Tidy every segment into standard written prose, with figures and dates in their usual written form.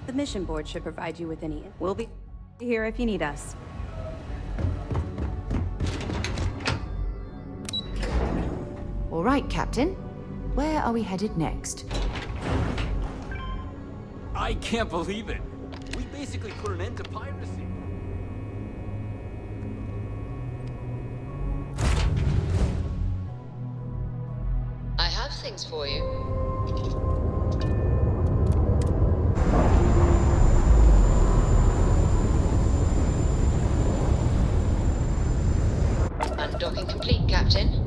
The mission board should provide you with any... We'll be here if you need us. All right, Captain. Where are we headed next? I can't believe it. We basically put an end to piracy. I have things for you. Undocking complete, Captain.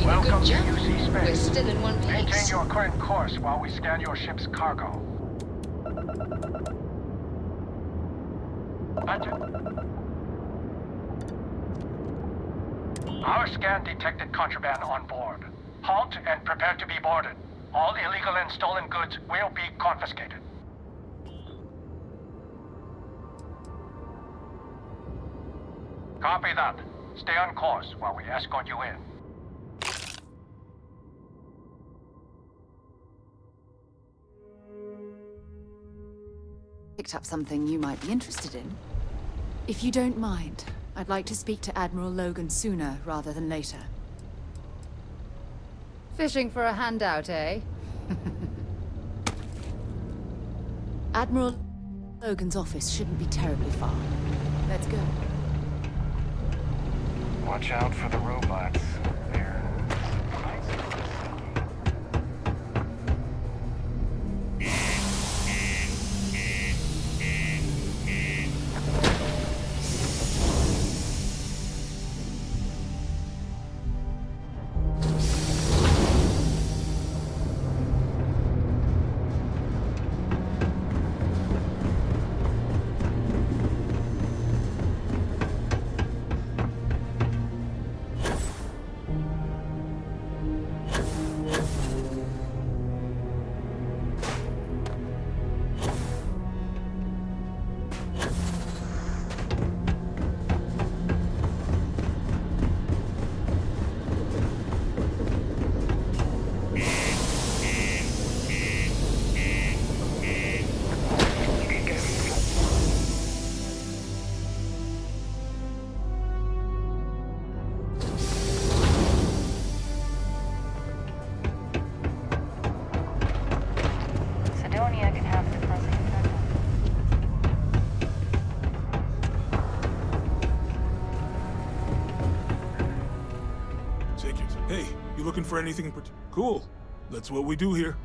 Welcome to UC Space. We're still in one Maintain piece. your current course while we scan your ship's cargo. Our scan detected contraband on board. Halt and prepare to be boarded. All illegal and stolen goods will be confiscated. Copy that. Stay on course while we escort you in. Picked up something you might be interested in. If you don't mind, I'd like to speak to Admiral Logan sooner rather than later. Fishing for a handout, eh? Admiral Logan's office shouldn't be terribly far. Let's go. Watch out for the robots. They're... Hey, you looking for anything in particular? Cool. That's what we do here.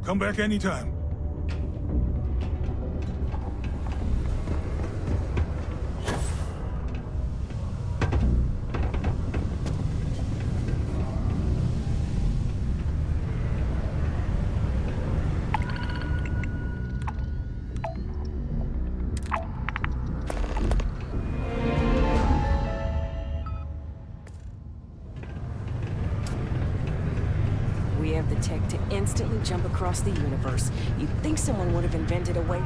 Come back anytime. We have the tech to instantly jump across the universe. You'd think someone would have invented a way.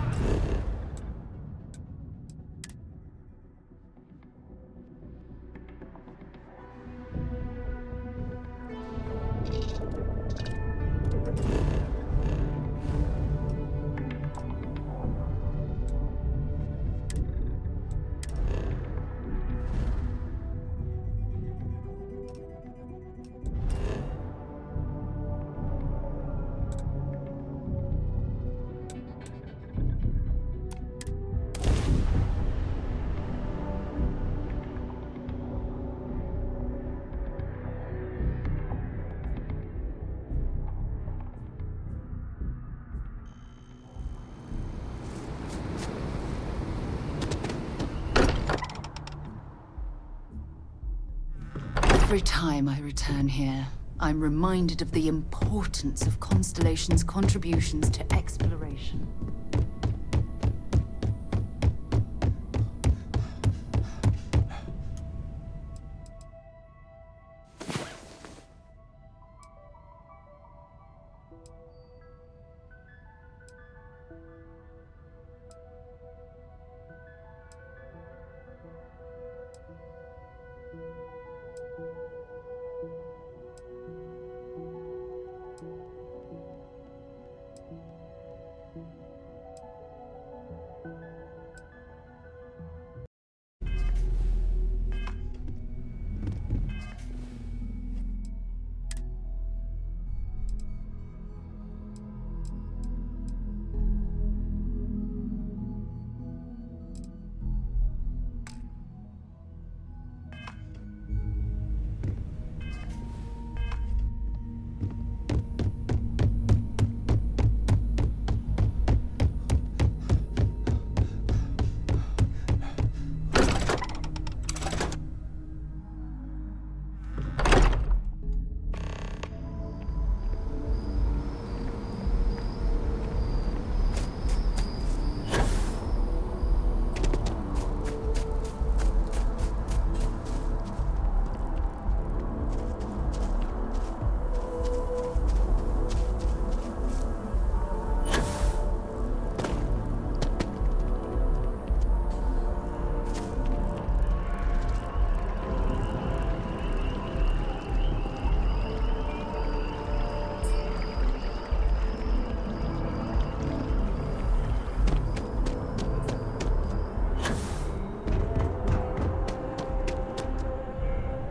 Every time I return here, I'm reminded of the importance of Constellation's contributions to exploration.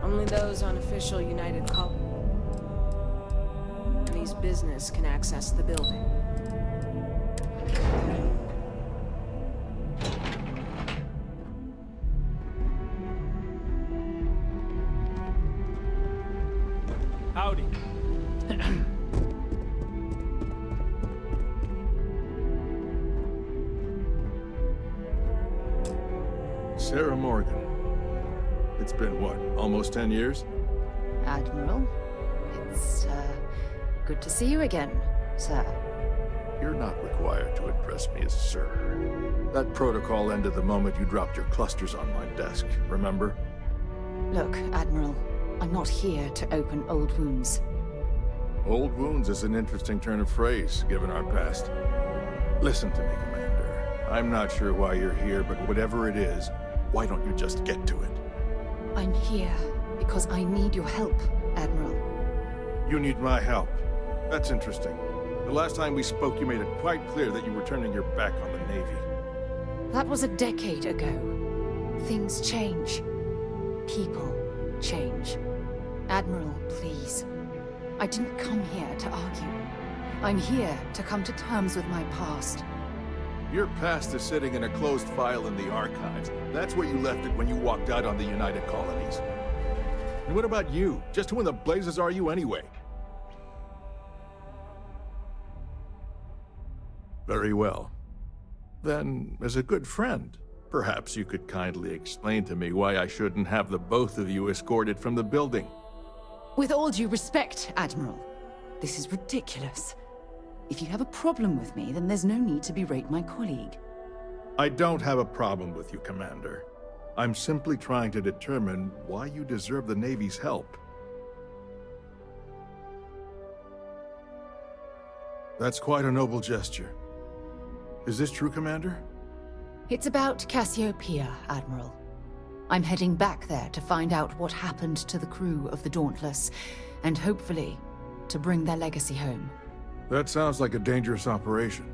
Only those on official United Colony's business can access the building. Howdy. Sarah Morgan. It's been what, almost 10 years? Admiral, it's, good to see you again, sir. You're not required to address me as sir. That protocol ended the moment you dropped your clusters on my desk, remember? Look, Admiral, I'm not here to open old wounds. Old wounds is an interesting turn of phrase, given our past. Listen to me, Commander. I'm not sure why you're here, but whatever it is, why don't you just get to it? I'm here because I need your help, Admiral. You need my help. That's interesting. The last time we spoke, you made it quite clear that you were turning your back on the Navy. That was a decade ago. Things change. People change. Admiral, please. I didn't come here to argue. I'm here to come to terms with my past. Your past is sitting in a closed file in the archives. That's where you left it when you walked out on the United Colonies. And what about you? Just who in the blazes are you anyway? Very well. Then, as a good friend, perhaps you could kindly explain to me why I shouldn't have the both of you escorted from the building. With all due respect, Admiral, this is ridiculous. If you have a problem with me, then there's no need to berate my colleague. I don't have a problem with you, Commander. I'm simply trying to determine why you deserve the Navy's help. That's quite a noble gesture. Is this true, Commander? It's about Cassiopeia, Admiral. I'm heading back there to find out what happened to the crew of the Dauntless, and hopefully, to bring their legacy home. That sounds like a dangerous operation.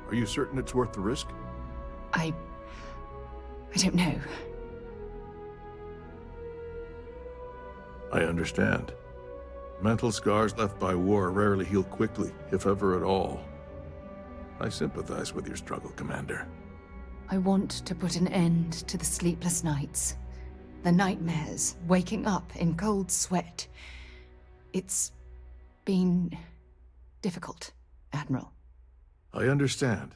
Are you certain it's worth the risk? I don't know. I understand. Mental scars left by war rarely heal quickly, if ever at all. I sympathize with your struggle, Commander. I want to put an end to the sleepless nights, the nightmares, waking up in cold sweat. It's been difficult, Admiral. I understand.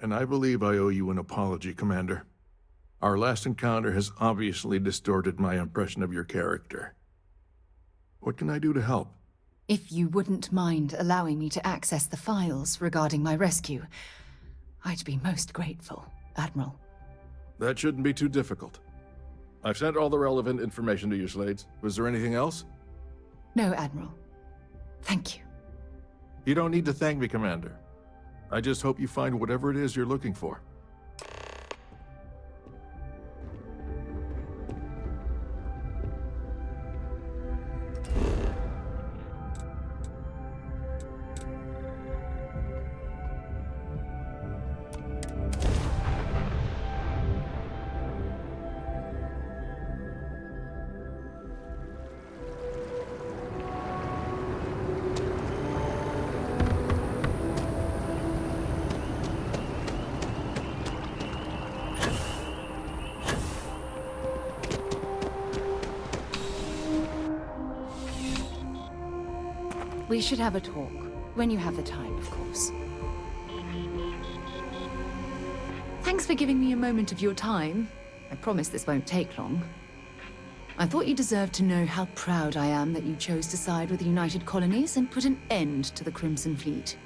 And I believe I owe you an apology, Commander. Our last encounter has obviously distorted my impression of your character. What can I do to help? If you wouldn't mind allowing me to access the files regarding my rescue, I'd be most grateful, Admiral. That shouldn't be too difficult. I've sent all the relevant information to you, Slades. Was there anything else? No, Admiral. Thank you. You don't need to thank me, Commander. I just hope you find whatever it is you're looking for. We should have a talk. When you have the time, of course. Thanks for giving me a moment of your time. I promise this won't take long. I thought you deserved to know how proud I am that you chose to side with the United Colonies and put an end to the Crimson Fleet.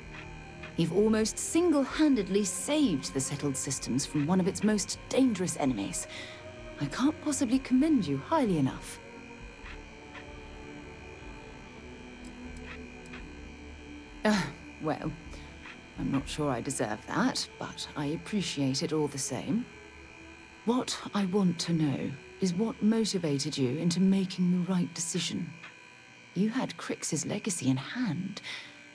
You've almost single-handedly saved the settled systems from one of its most dangerous enemies. I can't possibly commend you highly enough. Well, I'm not sure I deserve that, but I appreciate it all the same. What I want to know is what motivated you into making the right decision. You had Crix's legacy in hand,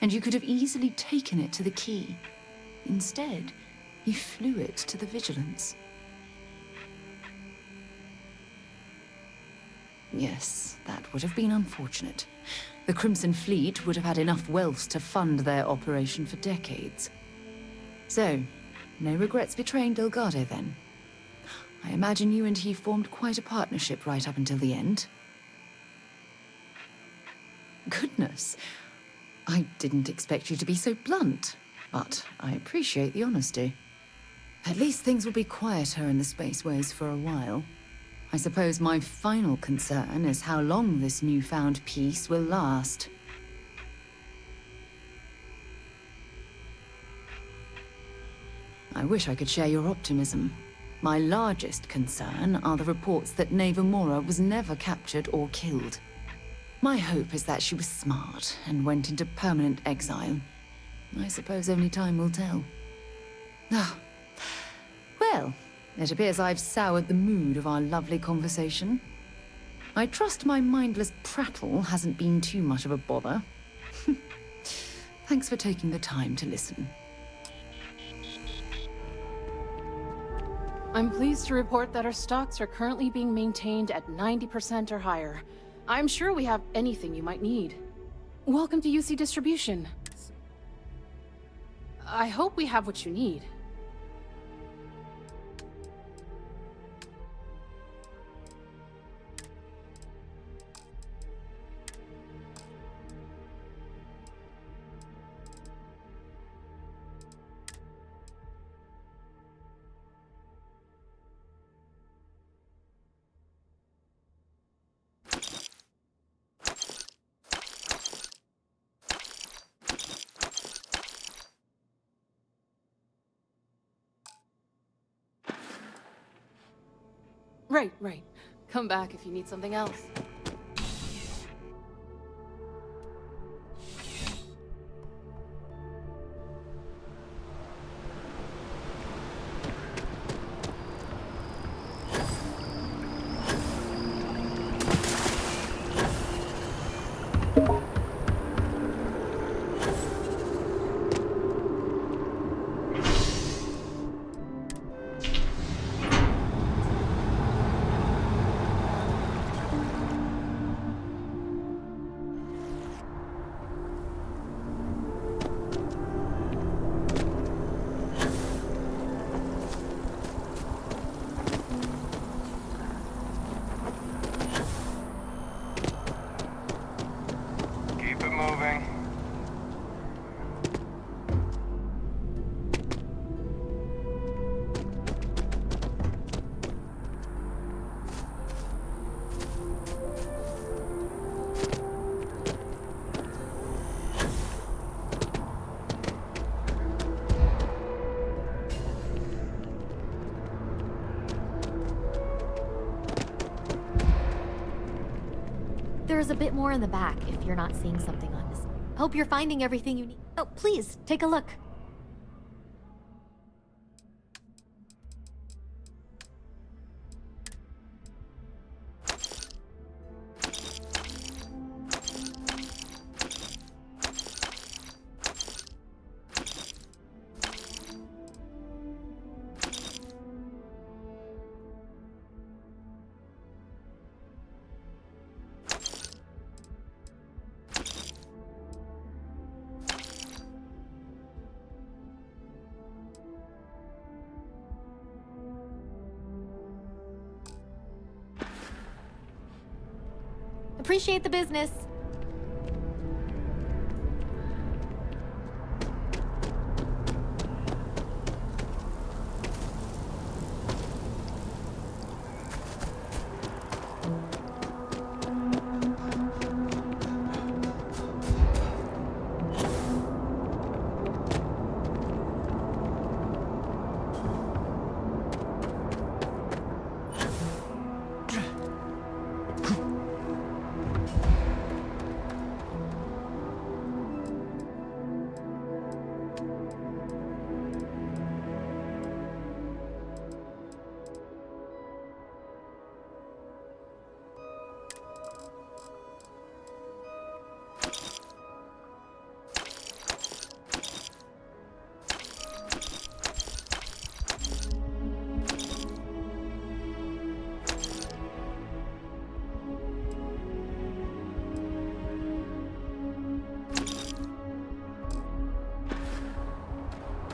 and you could have easily taken it to the Key. Instead, you flew it to the Vigilance. Yes, that would have been unfortunate. The Crimson Fleet would have had enough wealth to fund their operation for decades. So, no regrets betraying Delgado, then? I imagine you and he formed quite a partnership right up until the end. Goodness. I didn't expect you to be so blunt, but I appreciate the honesty. At least things will be quieter in the spaceways for a while. I suppose my final concern is how long this newfound peace will last. I wish I could share your optimism. My largest concern are the reports that Neva Mora was never captured or killed. My hope is that she was smart and went into permanent exile. I suppose only time will tell. Ah, well, it appears I've soured the mood of our lovely conversation. I trust my mindless prattle hasn't been too much of a bother. Thanks for taking the time to listen. I'm pleased to report that our stocks are currently being maintained at 90% or higher. I'm sure we have anything you might need. Welcome to UC Distribution. I hope we have what you need. Right. Come back if you need something else. Keep it moving. There's a bit more in the back if you're not seeing something on this. Hope you're finding everything you need. Oh, please, take a look. Appreciate the business.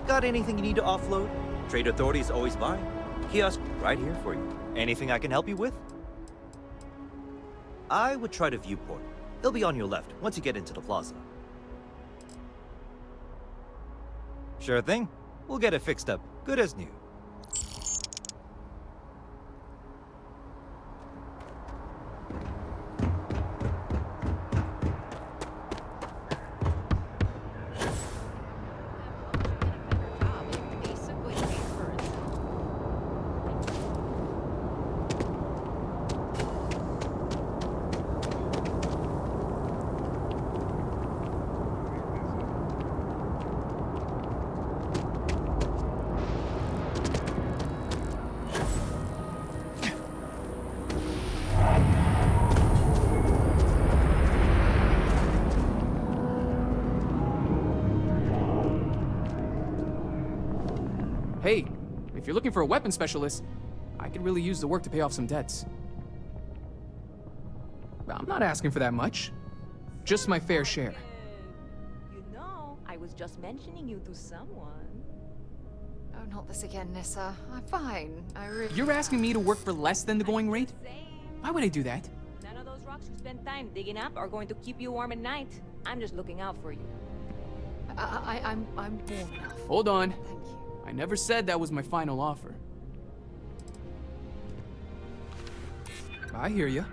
Got anything you need to offload? Trade Authority is always buying. Kiosk right here for you. Anything I can help you with? I would try to Viewport. They'll be on your left once you get into the plaza. Sure thing. We'll get it fixed up. Good as new. Hey, if you're looking for a weapon specialist, I could really use the work to pay off some debts. I'm not asking for that much. Just my fair share. You know, I was just mentioning you to someone. Oh, not this again, Nissa. I'm fine. I really... You're asking me to work for less than the going rate? Why would I do that? None of those rocks you spend time digging up are going to keep you warm at night. I'm just looking out for you. I'm warm enough. Hold on. Thank you. I never said that was my final offer. I hear ya.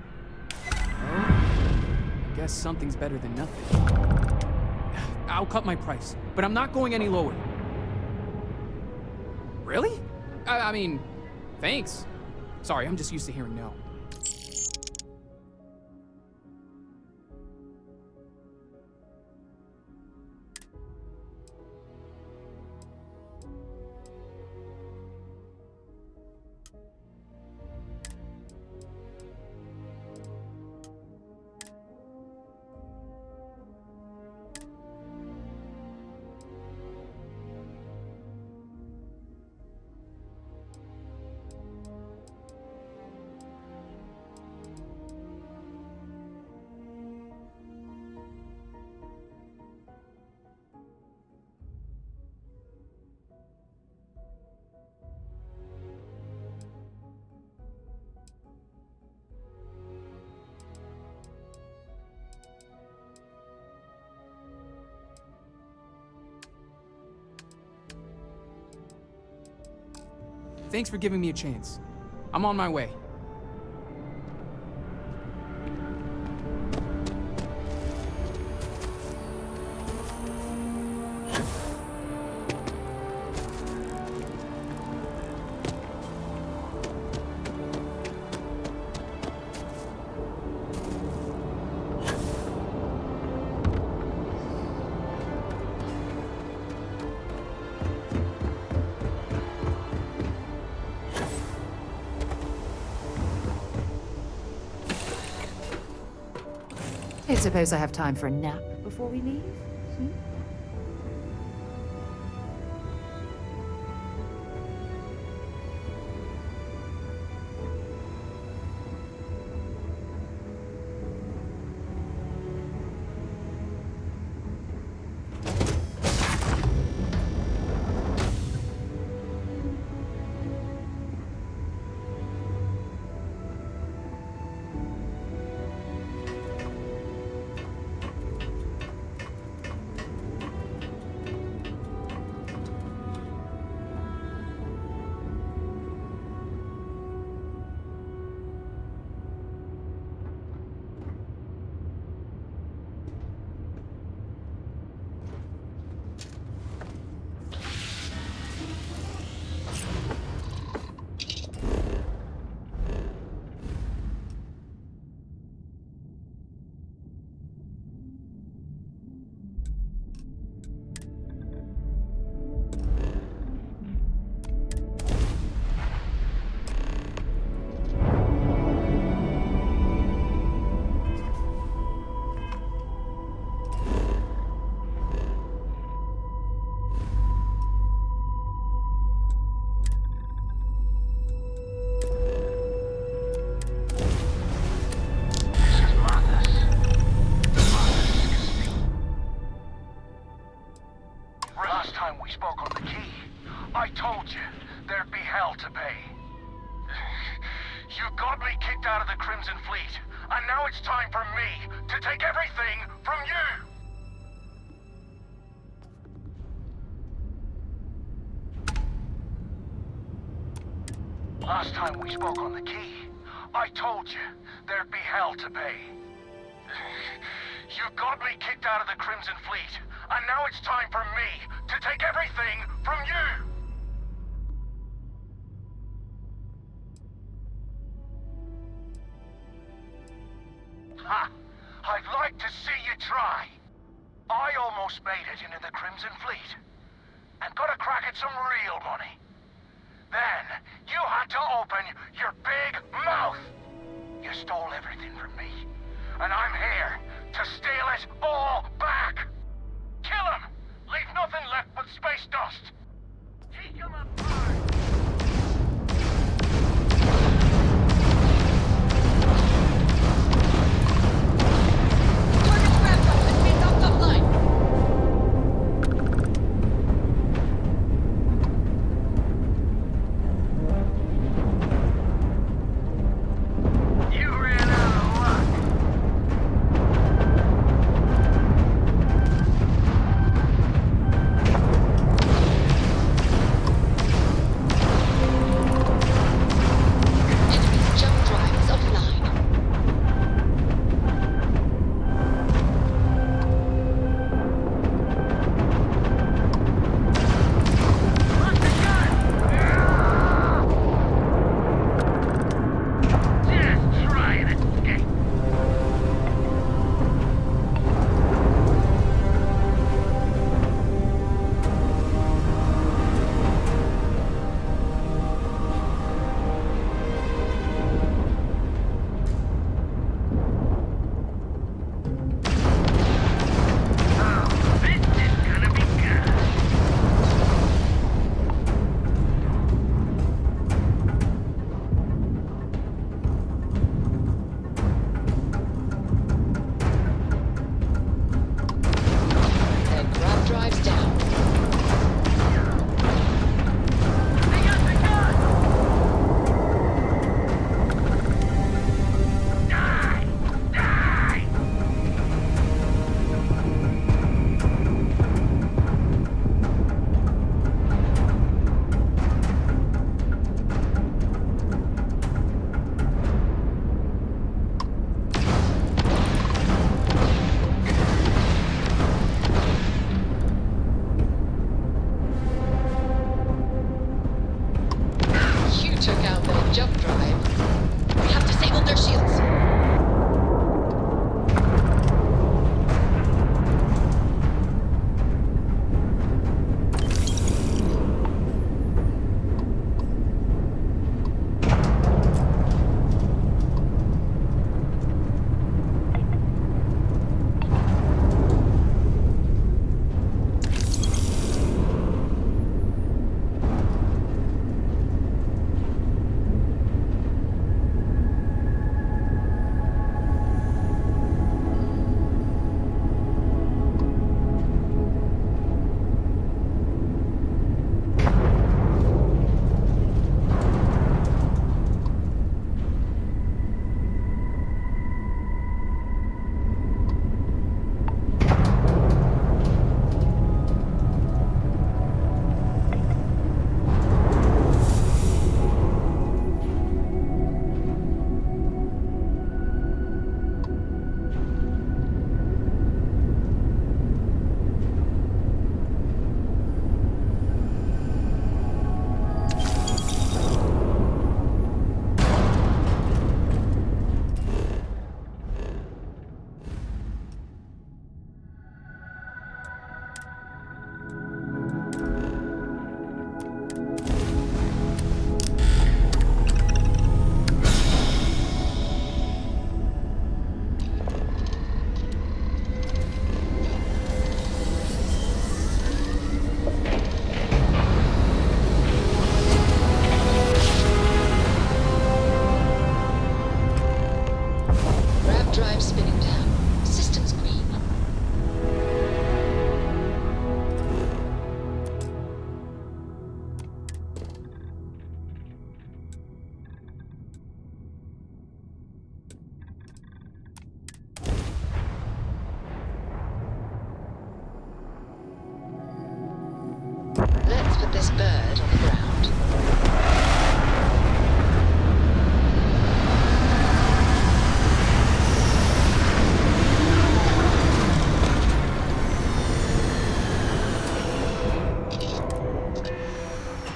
Well, I guess something's better than nothing. I'll cut my price, but I'm not going any lower. Really? I mean, thanks. Sorry, I'm just used to hearing no. Thanks for giving me a chance. I'm on my way. I suppose I have time for a nap before we leave? Last time we spoke on the key, I told you there'd be hell to pay. You got me kicked out of the Crimson Fleet, and now it's time for me to take everything from you! Last time we spoke on the key, I told you there'd be hell to pay. You got me kicked out of the Crimson Fleet, and now it's time for me to take everything from you! Ha! I'd like to see you try. I almost made it into the Crimson Fleet, and got a crack at some real money. Then, you had to open your big mouth! You stole everything from me, and I'm here to steal it all back! Kill him! Leave nothing left but space dust! Take him apart! Let's put this bird on the ground.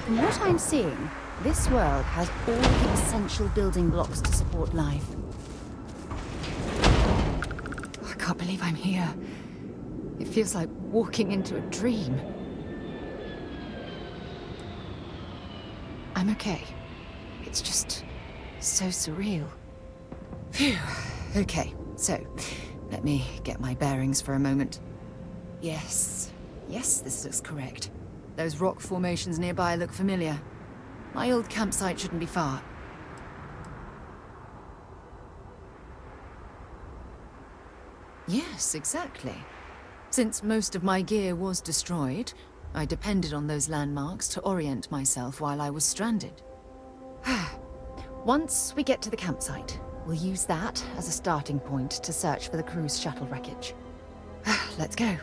From what I'm seeing, this world has all the essential building blocks to support life. I can't believe I'm here. It feels like walking into a dream. I'm okay. It's just so surreal. Phew. Okay, so let me get my bearings for a moment. Yes, this looks correct. Those rock formations nearby look familiar. My old campsite shouldn't be far. Yes, exactly. Since most of my gear was destroyed, I depended on those landmarks to orient myself while I was stranded. Once we get to the campsite, we'll use that as a starting point to search for the cruise shuttle wreckage. Let's go.